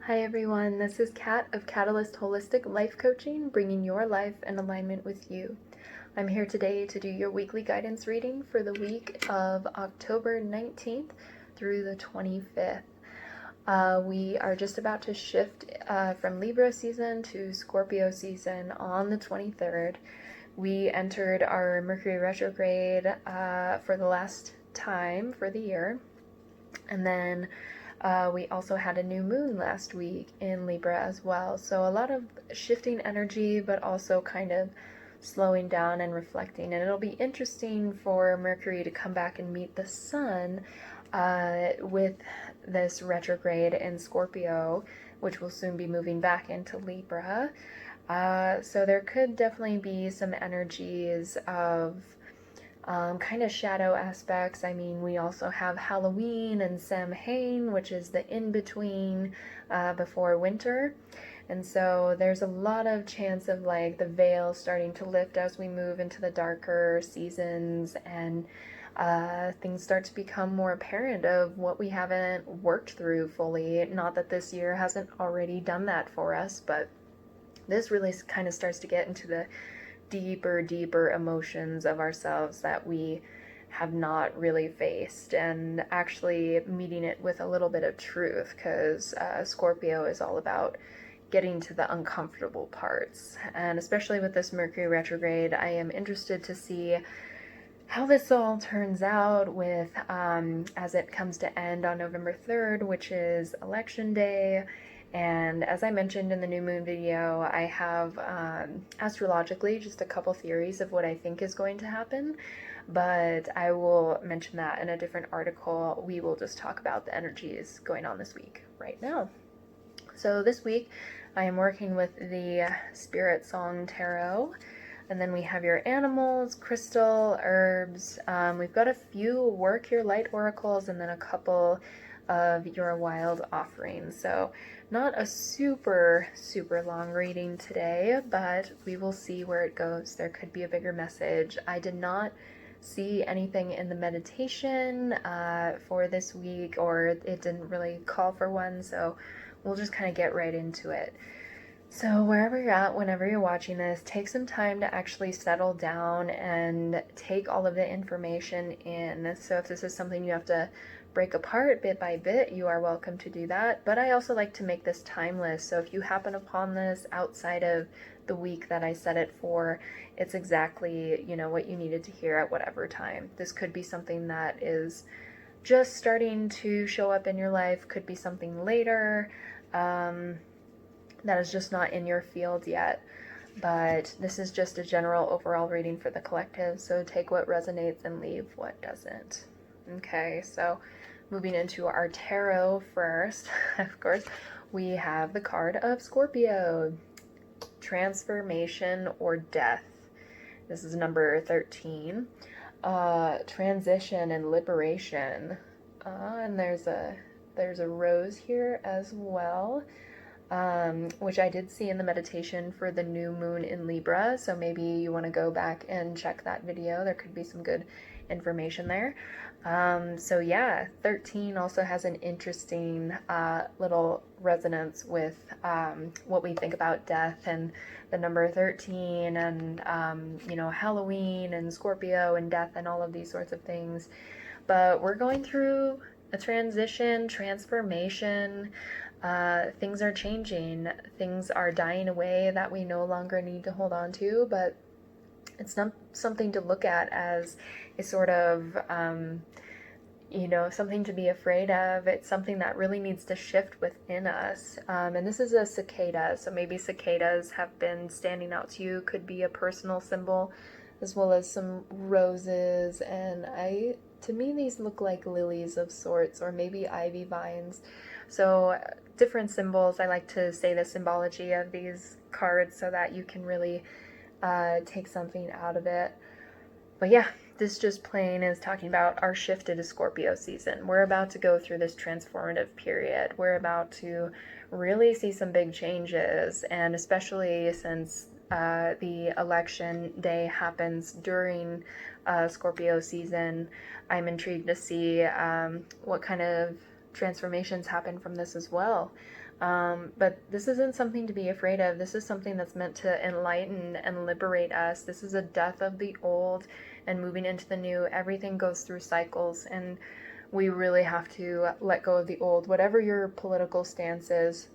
Hi everyone, this is Kat of Catalyst Holistic Life Coaching, bringing your life in alignment with you. I'm here today to do your weekly guidance reading for the week of October 19th through the 25th. We are just about to shift from Libra season to Scorpio season on the 23rd. We entered our Mercury retrograde for the last time for the year, and then we also had a new moon last week in Libra as well. So a lot of shifting energy, but also kind of slowing down and reflecting. And it'll be interesting for Mercury to come back and meet the sun with this retrograde in Scorpio, which will soon be moving back into Libra. So there could definitely be some energies of kind of shadow aspects. I mean, we also have Halloween and Samhain, which is the in-between before winter. And so there's a lot of chance of like the veil starting to lift as we move into the darker seasons, and things start to become more apparent of what we haven't worked through fully. Not that this year hasn't already done that for us, but this really kind of starts to get into the deeper emotions of ourselves that we have not really faced, and actually meeting it with a little bit of truth, because Scorpio is all about getting to the uncomfortable parts. And especially with this Mercury retrograde, I am interested to see how this all turns out with as it comes to end on November 3rd, which is election day. And as I mentioned in the new moon video, I have astrologically just a couple theories of what I think is going to happen, but I will mention that in a different article. We will just talk about the energies going on this week right now. So this week I am working with the Spirit Song Tarot, and then we have your animals, crystal, herbs. We've got a few work your light oracles, and then a couple of your wild offerings. So not a super long reading today, but we will see where it goes. There could be a bigger message. I did not see anything in the meditation for this week, or it didn't really call for one, so we'll just kind of get right into it. So wherever you're at, whenever you're watching this, take some time to actually settle down and take all of the information in. So if this is something you have to break apart bit by bit, you are welcome to do that. But I also like to make this timeless. So if you happen upon this outside of the week that I set it for, it's exactly, what you needed to hear at whatever time. This could be something that is just starting to show up in your life, could be something later. That is just not in your field yet, but this is just a general overall reading for the collective, so take what resonates and leave what doesn't. Okay, so moving into our tarot first, of course, we have the card of Scorpio, transformation or death. This is number 13. Transition and liberation. And there's a rose here as well. Which I did see in the meditation for the new moon in Libra, so maybe you want to go back and check that video. There could be some good information there. So yeah, 13 also has an interesting little resonance with what we think about death and the number 13, and Halloween and Scorpio and death and all of these sorts of things. But we're going through a transition, transformation. Things are changing, things are dying away that we no longer need to hold on to, but it's not something to look at as a sort of, something to be afraid of. It's something that really needs to shift within us. And this is a cicada, so maybe cicadas have been standing out to you, could be a personal symbol, as well as some roses, and to me these look like lilies of sorts, or maybe ivy vines. So different symbols. I like to say the symbology of these cards so that you can really take something out of it. But yeah, this just plain is talking about our shift into Scorpio season. We're about to go through this transformative period. We're about to really see some big changes, and especially since the election day happens during Scorpio season, I'm intrigued to see what kind of transformations happen from this as well. But this isn't something to be afraid of. This is something that's meant to enlighten and liberate us. This is a death of the old and moving into the new. Everything goes through cycles, and we really have to let go of the old. Whatever your political stance is,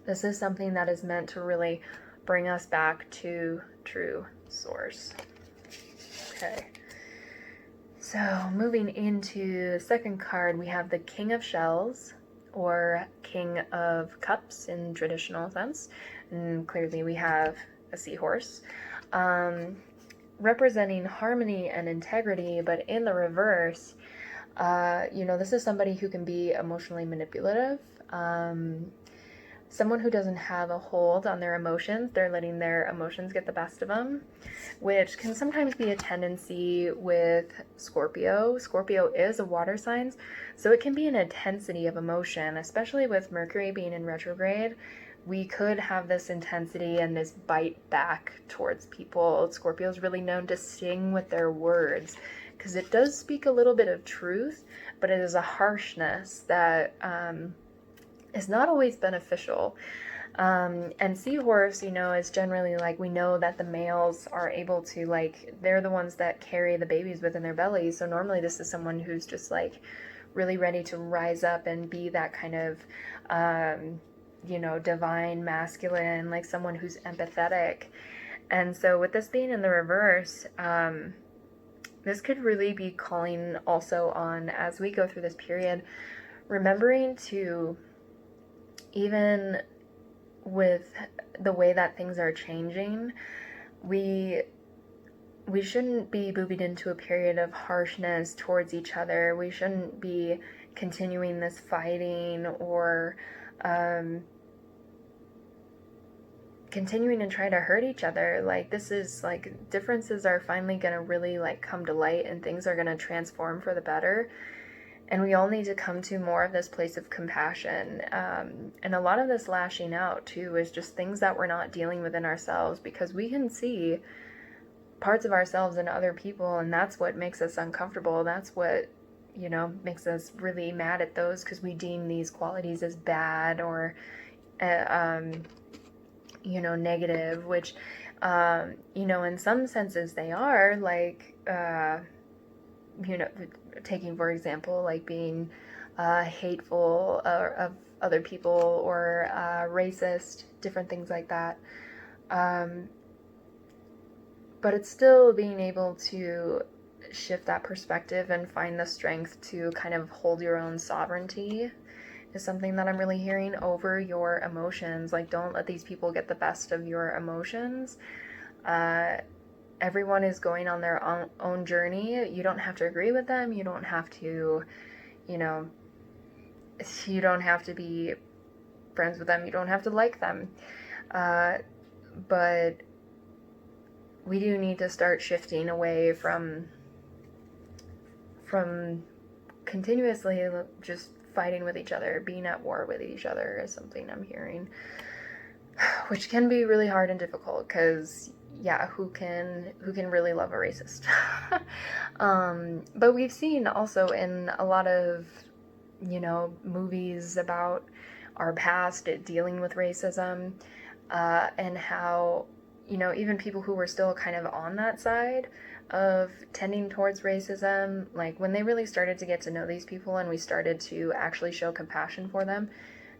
this is something that is meant to really bring us back to true source. Okay. So moving into the second card, we have the King of Shells, or King of Cups in traditional sense. And clearly we have a seahorse, representing harmony and integrity, but in the reverse, this is somebody who can be emotionally manipulative, someone who doesn't have a hold on their emotions. They're letting their emotions get the best of them, which can sometimes be a tendency with Scorpio. Scorpio is a water sign, so it can be an intensity of emotion, especially with Mercury being in retrograde. We could have this intensity and this bite back towards people. Scorpio is really known to sting with their words, because it does speak a little bit of truth, but it is a harshness that is not always beneficial. And Seahorse, is generally like, we know that the males are able to, like, they're the ones that carry the babies within their bellies. So normally this is someone who's just like really ready to rise up and be that kind of, divine masculine, like someone who's empathetic. And so with this being in the reverse, this could really be calling also on, as we go through this period, remembering to, even with the way that things are changing, we shouldn't be moving into a period of harshness towards each other. We shouldn't be continuing this fighting or continuing to try to hurt each other. Like, this is like, differences are finally going to really like come to light, and things are going to transform for the better. And we all need to come to more of this place of compassion. And a lot of this lashing out, too, is just things that we're not dealing with in ourselves, because we can see parts of ourselves in other people, and that's what makes us uncomfortable. That's what, makes us really mad at those, because we deem these qualities as bad or, negative, which, in some senses they are, like, taking, for example, like being hateful of other people or racist, different things like that. But it's still being able to shift that perspective and find the strength to kind of hold your own sovereignty is something that I'm really hearing over your emotions. Like, don't let these people get the best of your emotions. Everyone is going on their own journey. You don't have to agree with them. You don't have to, you don't have to be friends with them. You don't have to like them. But we do need to start shifting away from continuously just fighting with each other, being at war with each other is something I'm hearing, which can be really hard and difficult, because who can really love a racist? But we've seen also in a lot of, movies about our past dealing with racism, and how, even people who were still kind of on that side of tending towards racism, like when they really started to get to know these people and we started to actually show compassion for them,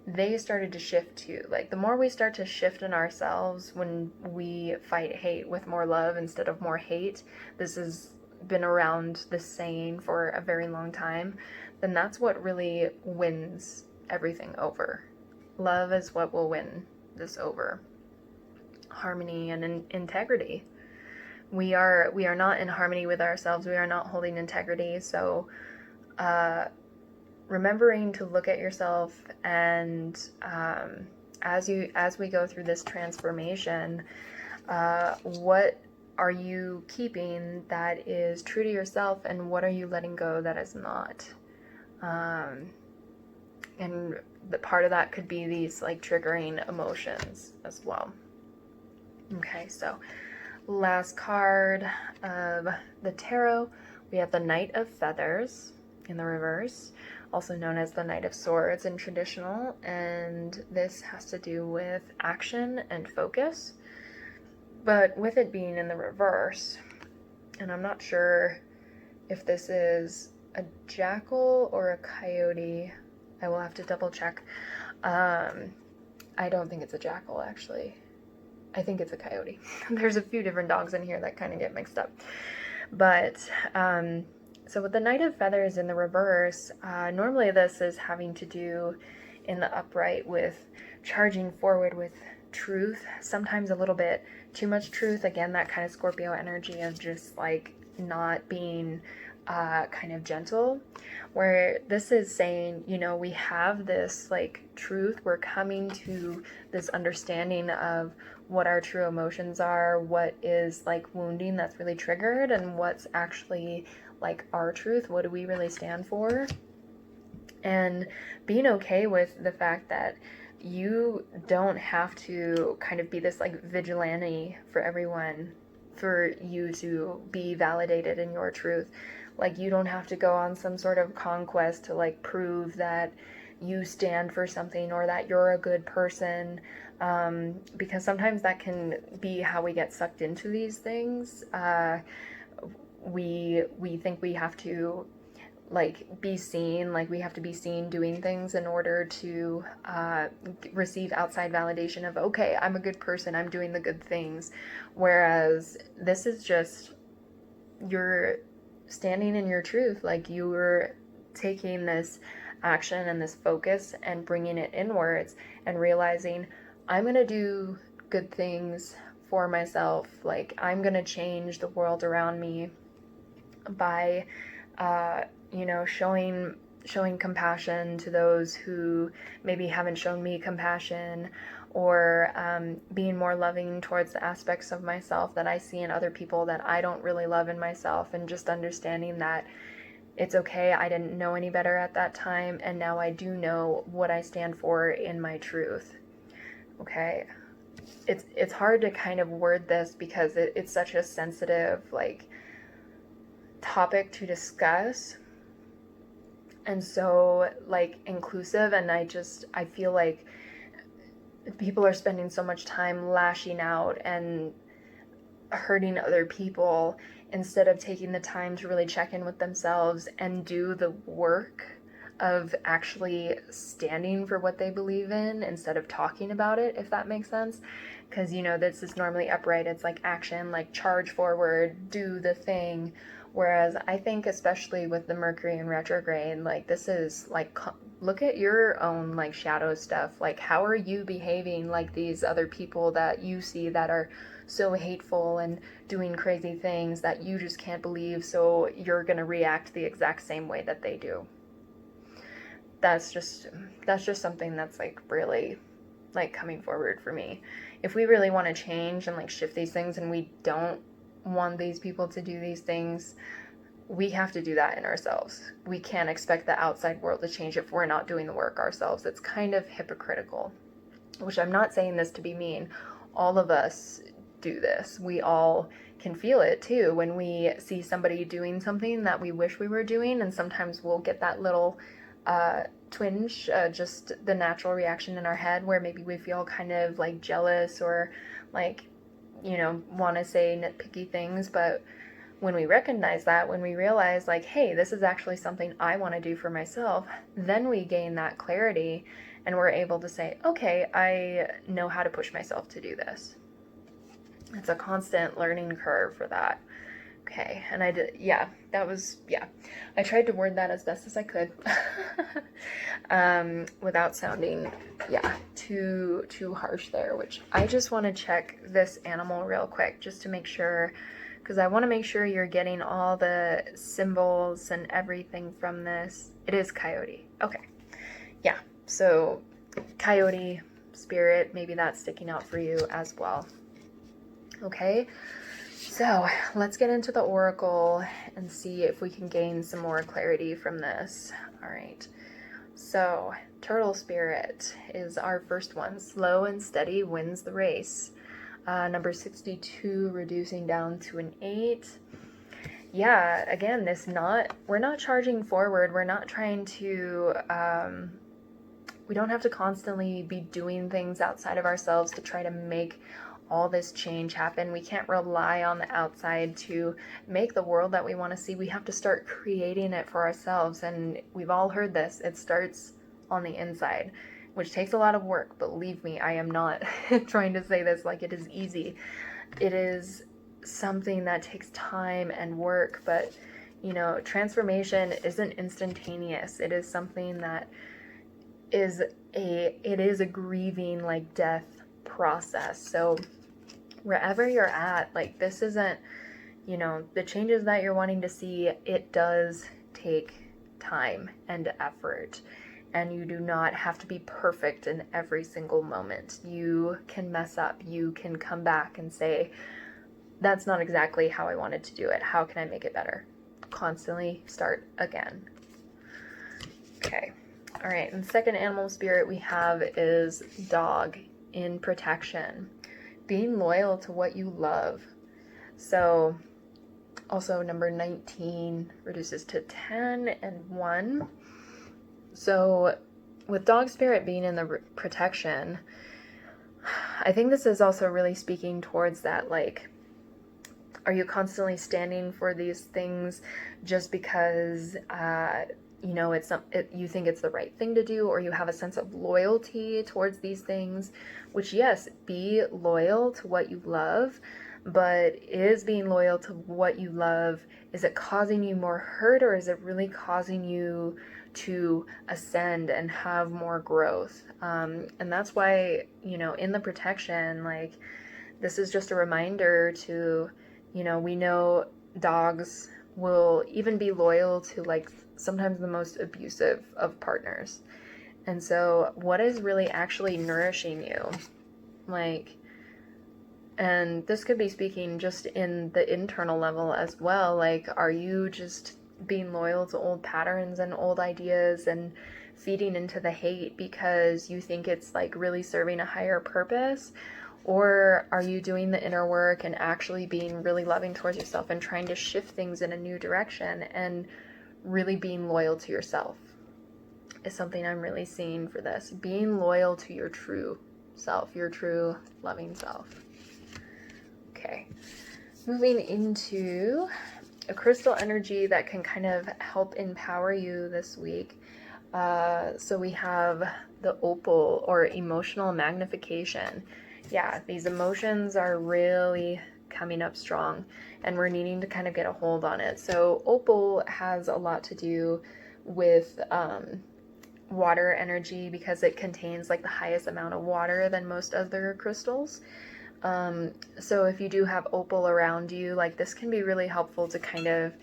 they started to shift too. Like, the more we start to shift in ourselves when we fight hate with more love instead of more hate, this has been around, this saying, for a very long time, then that's what really wins everything over. Love is what will win this over. Harmony and integrity. We are not in harmony with ourselves. We are not holding integrity. So, remembering to look at yourself, and as we go through this transformation, what are you keeping that is true to yourself, and what are you letting go that is not? And the part of that could be these like triggering emotions as well. Okay, so last card of the tarot, we have the Knight of Feathers in the reverse, also known as the Knight of Swords in traditional, and this has to do with action and focus, but with it being in the reverse, and I'm not sure if this is a jackal or a coyote. I will have to double check. I don't think it's a jackal, actually. I think it's a coyote. There's a few different dogs in here that kind of get mixed up. But, so with the Knight of Feathers in the reverse, normally this is having to do in the upright with charging forward with truth, sometimes a little bit too much truth. Again, that kind of Scorpio energy of just like not being kind of gentle, where this is saying, you know, we have this like truth, we're coming to this understanding of what our true emotions are, what is like wounding that's really triggered, and what's actually like our truth, what do we really stand for, and being okay with the fact that you don't have to kind of be this like vigilante for everyone for you to be validated in your truth. Like, you don't have to go on some sort of conquest to like prove that you stand for something or that you're a good person, because sometimes that can be how we get sucked into these things. We think we have to like be seen, like we have to be seen doing things in order to receive outside validation of, okay, I'm a good person, I'm doing the good things. Whereas this is just, you're standing in your truth, like you're taking this action and this focus and bringing it inwards and realizing, I'm going to do good things for myself, like I'm going to change the world around me by you know, showing compassion to those who maybe haven't shown me compassion, or being more loving towards the aspects of myself that I see in other people that I don't really love in myself, and just understanding that it's okay, I didn't know any better at that time, and now I do know what I stand for in my truth. Okay, it's hard to kind of word this because it's such a sensitive like topic to discuss, and so like inclusive, and I feel like people are spending so much time lashing out and hurting other people instead of taking the time to really check in with themselves and do the work of actually standing for what they believe in instead of talking about it, if that makes sense. Because, you know, this is normally upright, it's like action, like charge forward, do the thing. Whereas I think, especially with the Mercury in retrograde, like this is like, look at your own like shadow stuff. Like, how are you behaving like these other people that you see that are so hateful and doing crazy things that you just can't believe, so you're going to react the exact same way that they do. That's just something that's like really like coming forward for me. If we really want to change and like shift these things, and we don't want these people to do these things, we have to do that in ourselves. We can't expect the outside world to change if we're not doing the work ourselves. It's kind of hypocritical, which I'm not saying this to be mean. All of us do this. We all can feel it too when we see somebody doing something that we wish we were doing, and sometimes we'll get that little twinge, just the natural reaction in our head where maybe we feel kind of like jealous or like, you know, want to say nitpicky things. But when we recognize that, when we realize like, hey, this is actually something I want to do for myself, then we gain that clarity and we're able to say, okay, I know how to push myself to do this. It's a constant learning curve for that. Okay, and I did, yeah, I tried to word that as best as I could without sounding, too harsh there, which I just want to check this animal real quick just to make sure, because I want to make sure you're getting all the symbols and everything from this. It is coyote. Okay, yeah, so coyote, spirit, maybe that's sticking out for you as well. Okay. So let's get into the oracle and see if we can gain some more clarity from this. All right. So turtle spirit is our first one. Slow and steady wins the race. Number 62, reducing down to an 8. yeah, again, we're not charging forward. We're not trying to, we don't have to constantly be doing things outside of ourselves to try to make all this change happen. We can't rely on the outside to make the world that we want to see. We have to start creating it for ourselves. And we've all heard this. It starts on the inside, which takes a lot of work. Believe me, I am not trying to say this like it is easy. It is something that takes time and work, but transformation isn't instantaneous. It is something that it is a grieving, like, death process. So wherever you're at, like, this isn't, the changes that you're wanting to see, it does take time and effort, and you do not have to be perfect in every single moment. You can mess up. You can come back and say, that's not exactly how I wanted to do it. How can I make it better? Constantly start again. Okay. All right, and the second animal spirit we have is dog, in protection, being loyal to what you love. So also number 19 reduces to 10 and 1. So with dog spirit being in the protection, I think this is also really speaking towards that, like, are you constantly standing for these things just because you think it's the right thing to do, or you have a sense of loyalty towards these things? Which, yes, be loyal to what you love, but is being loyal to what you love, is it causing you more hurt, or is it really causing you to ascend and have more growth? And that's why, in the protection, like, this is just a reminder to, we know dogs will even be loyal to, like, sometimes the most abusive of partners. And so what is really actually nourishing you? Like, and this could be speaking just in the internal level as well. Like, are you just being loyal to old patterns and old ideas and feeding into the hate because you think it's, like, really serving a higher purpose? Or are you doing the inner work and actually being really loving towards yourself and trying to shift things in a new direction and really being loyal to yourself? Is something I'm really seeing for this. Being loyal to your true self, your true loving self. Okay. Moving into a crystal energy that can kind of help empower you this week. So we have the opal, or emotional magnification. Yeah, these emotions are really coming up strong, and we're needing to kind of get a hold on it. So opal has a lot to do with water energy, because it contains, like, the highest amount of water than most other crystals. So if you do have opal around you, like, this can be really helpful to kind of,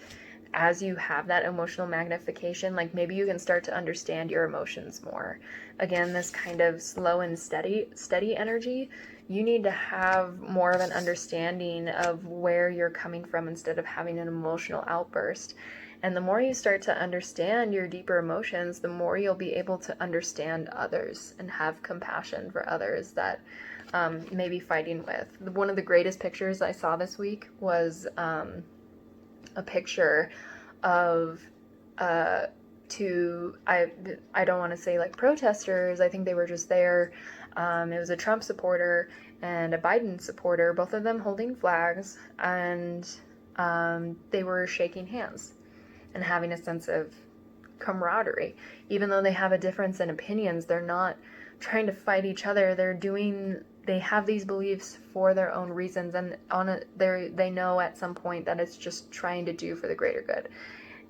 as you have that emotional magnification, like, maybe you can start to understand your emotions more. Again, this kind of slow and steady energy, you need to have more of an understanding of where you're coming from instead of having an emotional outburst. And the more you start to understand your deeper emotions, the more you'll be able to understand others and have compassion for others that may be fighting with. One of the greatest pictures I saw this week was a picture of I don't want to say, like, protesters. I think they were just there. It was a Trump supporter and a Biden supporter, both of them holding flags, and they were shaking hands and having a sense of camaraderie. Even though they have a difference in opinions, they're not trying to fight each other. They have these beliefs for their own reasons, and they know at some point that it's just trying to do for the greater good.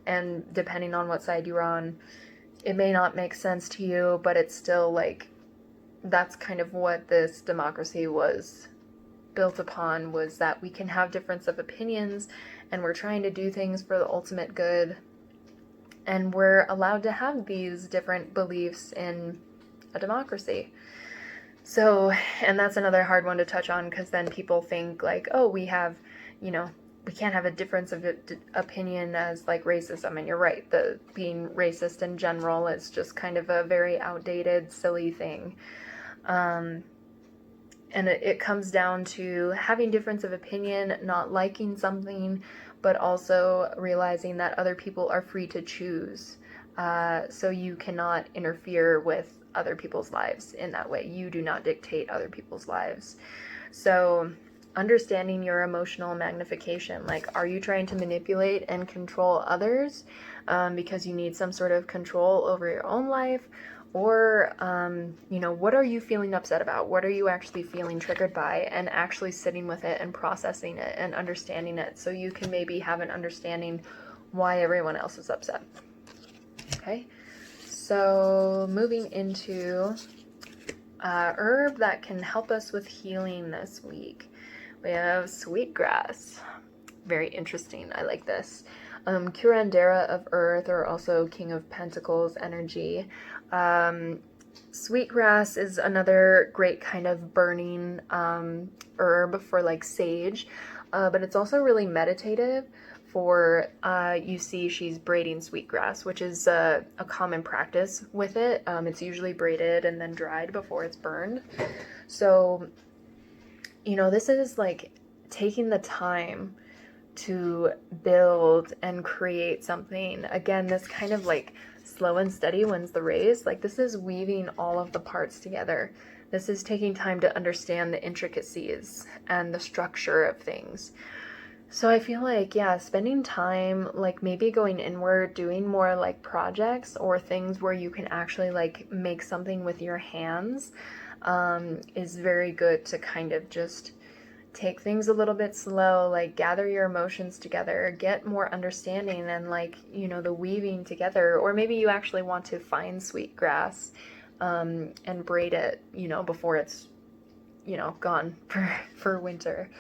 And depending on what side you're on, it may not make sense to you, but it's still, like, that's kind of what this democracy was built upon, was that we can have difference of opinions, and we're trying to do things for the ultimate good, and we're allowed to have these different beliefs in a democracy. So, and that's another hard one to touch on, because then people think, like, oh, we can't have a difference of opinion as, like, racism. And you're right, being racist in general is just kind of a very outdated, silly thing. And it comes down to having difference of opinion, not liking something, but also realizing that other people are free to choose. So you cannot interfere with other people's lives in that way. You do not dictate other people's lives. So understanding your emotional magnification, like, are you trying to manipulate and control others because you need some sort of control over your own life? Or, what are you feeling upset about? What are you actually feeling triggered by? And actually sitting with it and processing it and understanding it, so you can maybe have an understanding why everyone else is upset. Okay, so moving into herb that can help us with healing this week. We have sweetgrass. Very interesting. I like this. Curandera of Earth, or also King of Pentacles energy. Sweetgrass is another great kind of burning herb for like sage, but it's also really meditative. For you see she's braiding sweetgrass, which is a common practice with it. It's usually braided and then dried before it's burned. So, this is like taking the time to build and create something. Again, this kind of like slow and steady wins the race. Like, this is weaving all of the parts together. This is taking time to understand the intricacies and the structure of things. So I feel like, yeah, spending time, like maybe going inward, doing more like projects or things where you can actually like make something with your hands, is very good to kind of just take things a little bit slow, like gather your emotions together, get more understanding, and like, the weaving together. Or maybe you actually want to find sweetgrass and braid it, before it's, gone for winter.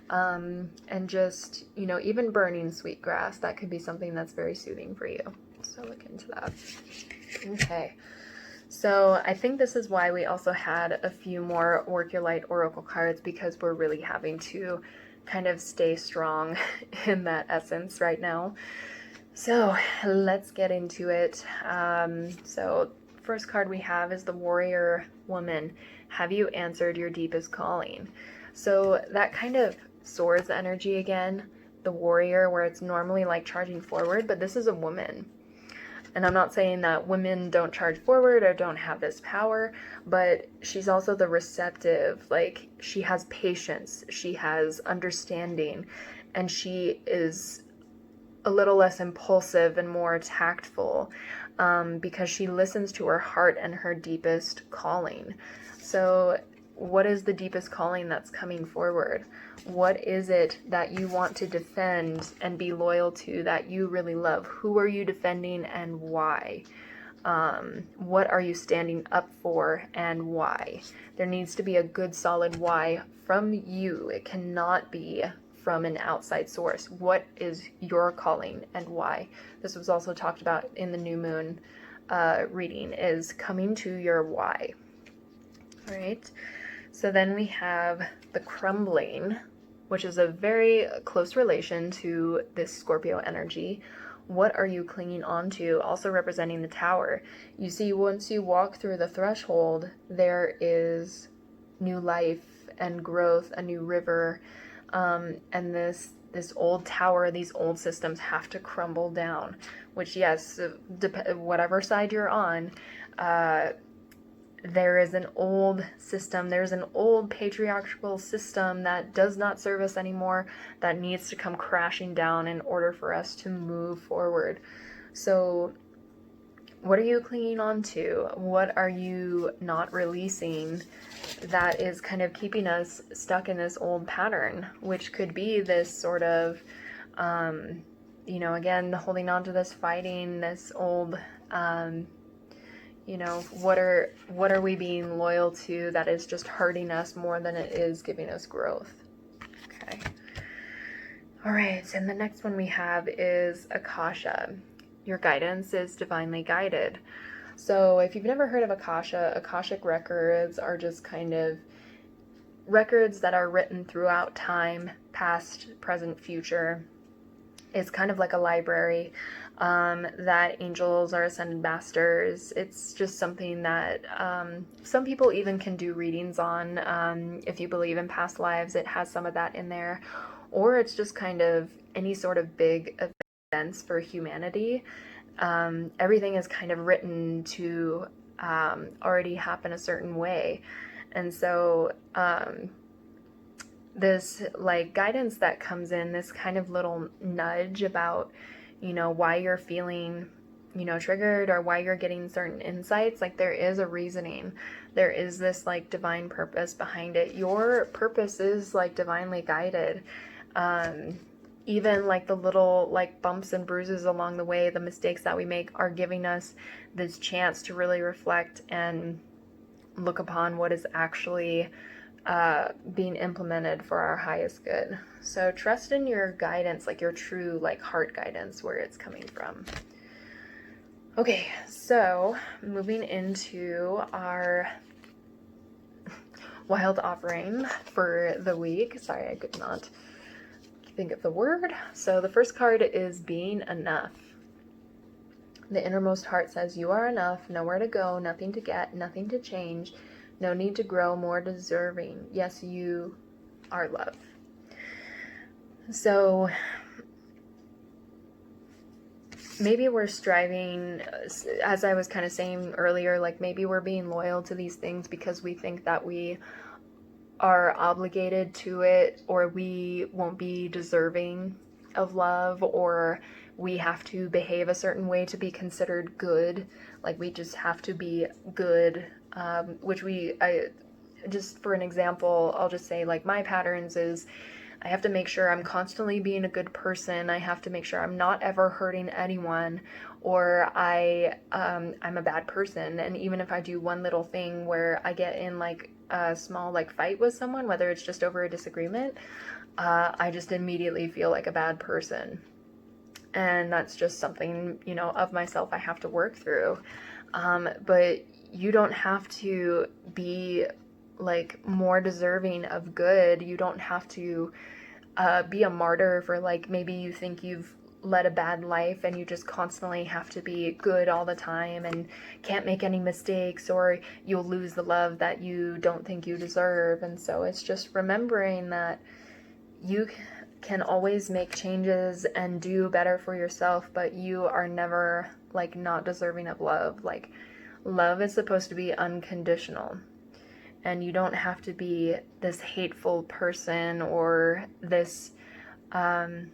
And just, even burning sweetgrass, that could be something that's very soothing for you. So look into that. Okay. So I think this is why we also had a few more Work Your Light Oracle cards, because we're really having to kind of stay strong in that essence right now. So let's get into it. So first card we have is the Warrior Woman. Have you answered your deepest calling? So that kind of swords energy again, the warrior, where it's normally like charging forward, but this is a woman. And I'm not saying that women don't charge forward or don't have this power, but she's also the receptive. Like, she has patience, she has understanding, and she is a little less impulsive and more tactful, because she listens to her heart and her deepest calling. So what is the deepest calling that's coming forward? What is it that you want to defend and be loyal to, that you really love? Who are you defending and why? What are you standing up for and why? There needs to be a good solid why from you. It cannot be from an outside source. What is your calling and why? This was also talked about in the new moon reading, is coming to your why. All right. So then we have the crumbling, which is a very close relation to this Scorpio energy. What are you clinging on to? Also representing the Tower. You see, once you walk through the threshold, there is new life and growth, a new river, and this old tower, these old systems have to crumble down. Which, yes, whatever side you're on, there is an old system, there's an old patriarchal system that does not serve us anymore, that needs to come crashing down in order for us to move forward. So what are you clinging on to? What are you not releasing that is kind of keeping us stuck in this old pattern, which could be this sort of, again, holding on to this, fighting this old, what are we being loyal to that is just hurting us more than it is giving us growth? Okay. All right, and the next one we have is akasha. Your guidance is divinely guided. So if you've never heard of akasha, akashic records are just kind of records that are written throughout time, past, present, future. It's kind of like a library that angels are ascended masters. It's just something that some people even can do readings on. If you believe in past lives, it has some of that in there. or it's just kind of any sort of big events for humanity. Everything is kind of written to already happen a certain way. And so this like guidance that comes in, this kind of little nudge about, why you're feeling, triggered, or why you're getting certain insights, like there is a reasoning. There is this like divine purpose behind it. Your purpose is like divinely guided. Even like the little like bumps and bruises along the way, the mistakes that we make are giving us this chance to really reflect and look upon what is actually being implemented for our highest good. So trust in your guidance, like your true like heart guidance, where it's coming from. Okay, so moving into our wild offering for the week. Sorry, I could not think of the word. So the first card is being enough. The innermost heart says, you are enough, nowhere to go, nothing to get, nothing to change, no need to grow more deserving. Yes, you are love. So maybe we're striving, as I was kind of saying earlier, like maybe we're being loyal to these things because we think that we are obligated to it, or we won't be deserving of love, or we have to behave a certain way to be considered good. Like we just have to be good, just for an example, I'll just say like my patterns is I have to make sure I'm constantly being a good person. I have to make sure I'm not ever hurting anyone, or I'm a bad person. And even if I do one little thing where I get in like a small like fight with someone, whether it's just over a disagreement, I just immediately feel like a bad person. And that's just something, of myself I have to work through. But you don't have to be like more deserving of good. You don't have to be a martyr for like, maybe you think you've led a bad life and you just constantly have to be good all the time and can't make any mistakes, or you'll lose the love that you don't think you deserve. And so it's just remembering that you can always make changes and do better for yourself, but you are never like not deserving of love. Like love is supposed to be unconditional. And you don't have to be this hateful person, or this, fighting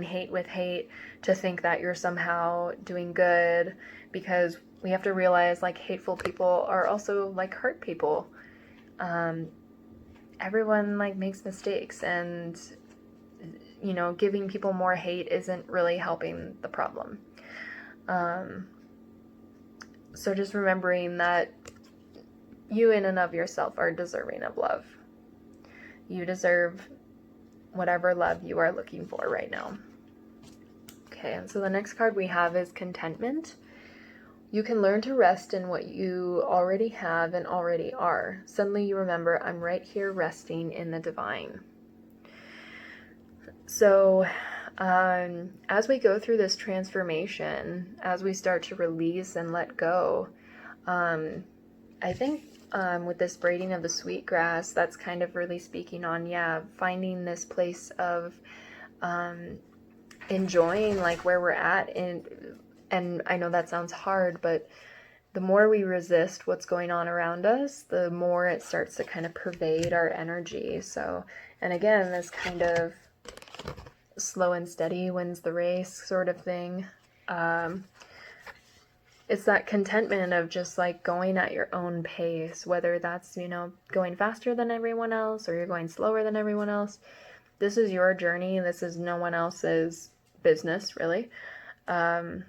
hate with hate to think that you're somehow doing good, because we have to realize like hateful people are also like hurt people. Everyone like makes mistakes, and, giving people more hate isn't really helping the problem. So just remembering that you in and of yourself are deserving of love. You deserve whatever love you are looking for right now. Okay, and so the next card we have is contentment. You can learn to rest in what you already have and already are. Suddenly you remember, I'm right here resting in the divine. So as we go through this transformation, as we start to release and let go, I think with this braiding of the sweetgrass, that's kind of really speaking on, finding this place of enjoying like where we're at. And I know that sounds hard, but the more we resist what's going on around us, the more it starts to kind of pervade our energy. So, and again, this kind of slow and steady wins the race sort of thing. It's that contentment of just like going at your own pace, whether that's, going faster than everyone else, or you're going slower than everyone else. This is your journey. This is no one else's business, really. And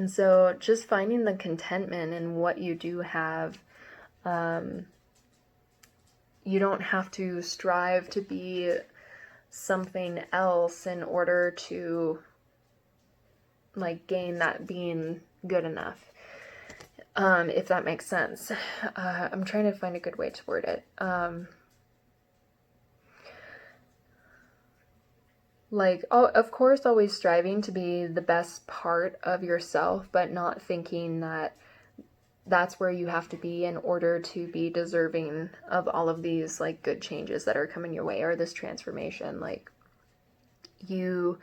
so just finding the contentment in what you do have. You don't have to strive to be something else in order to like gain that being good enough, if that makes sense. I'm trying to find a good way to word it. Of course, always striving to be the best part of yourself, but not thinking that that's where you have to be in order to be deserving of all of these like good changes that are coming your way, or this transformation. Like, you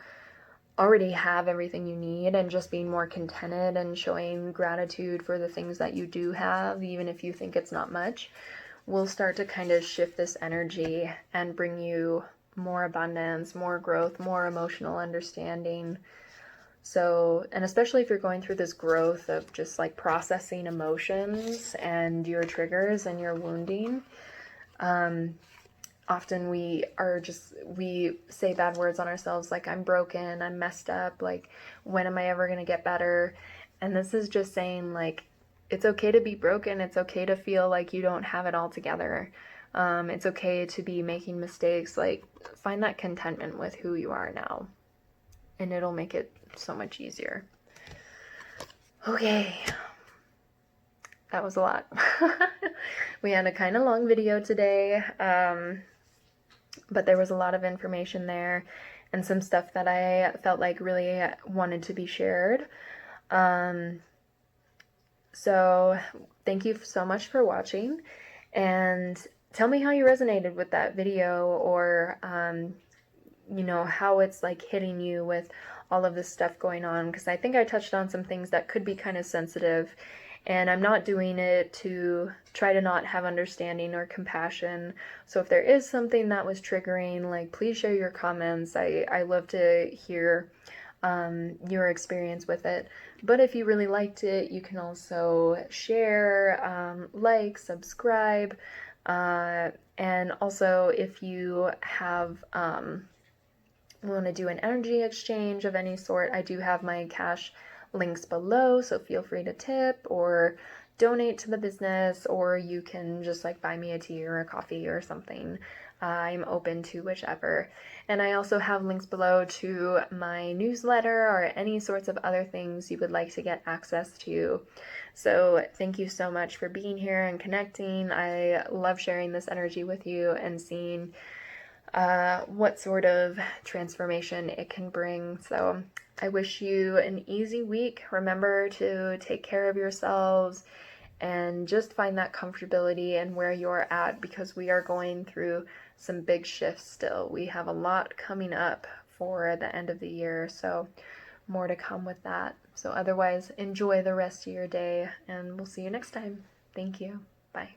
already have everything you need, and just being more contented and showing gratitude for the things that you do have, even if you think it's not much, will start to kind of shift this energy and bring you more abundance, more growth, more emotional understanding. So, and especially if you're going through this growth of just like processing emotions and your triggers and your wounding, often we say bad words on ourselves, like, I'm broken, I'm messed up, like, when am I ever going to get better? And this is just saying, like, it's okay to be broken. It's okay to feel like you don't have it all together. It's okay to be making mistakes. Like, find that contentment with who you are now, and it'll make it so much easier. Okay. That was a lot. We had a kind of long video today, but there was a lot of information there and some stuff that I felt like really wanted to be shared. So thank you so much for watching, and tell me how you resonated with that video, or how it's like hitting you with all of this stuff going on, because I think I touched on some things that could be kind of sensitive, and I'm not doing it to try to not have understanding or compassion. So if there is something that was triggering, like, please share your comments. I love to hear your experience with it. But if you really liked it, you can also share, like, subscribe, and also if you have want to do an energy exchange of any sort, I do have my cash links below, so feel free to tip or donate to the business, or you can just like buy me a tea or a coffee or something. I'm open to whichever. And I also have links below to my newsletter or any sorts of other things you would like to get access to. So thank you so much for being here and connecting. I love sharing this energy with you and seeing what sort of transformation it can bring. So I wish you an easy week. Remember to take care of yourselves and just find that comfortability in where you're at, because we are going through some big shifts still. We have a lot coming up for the end of the year, so more to come with that. So otherwise, enjoy the rest of your day, and we'll see you next time. Thank you. Bye.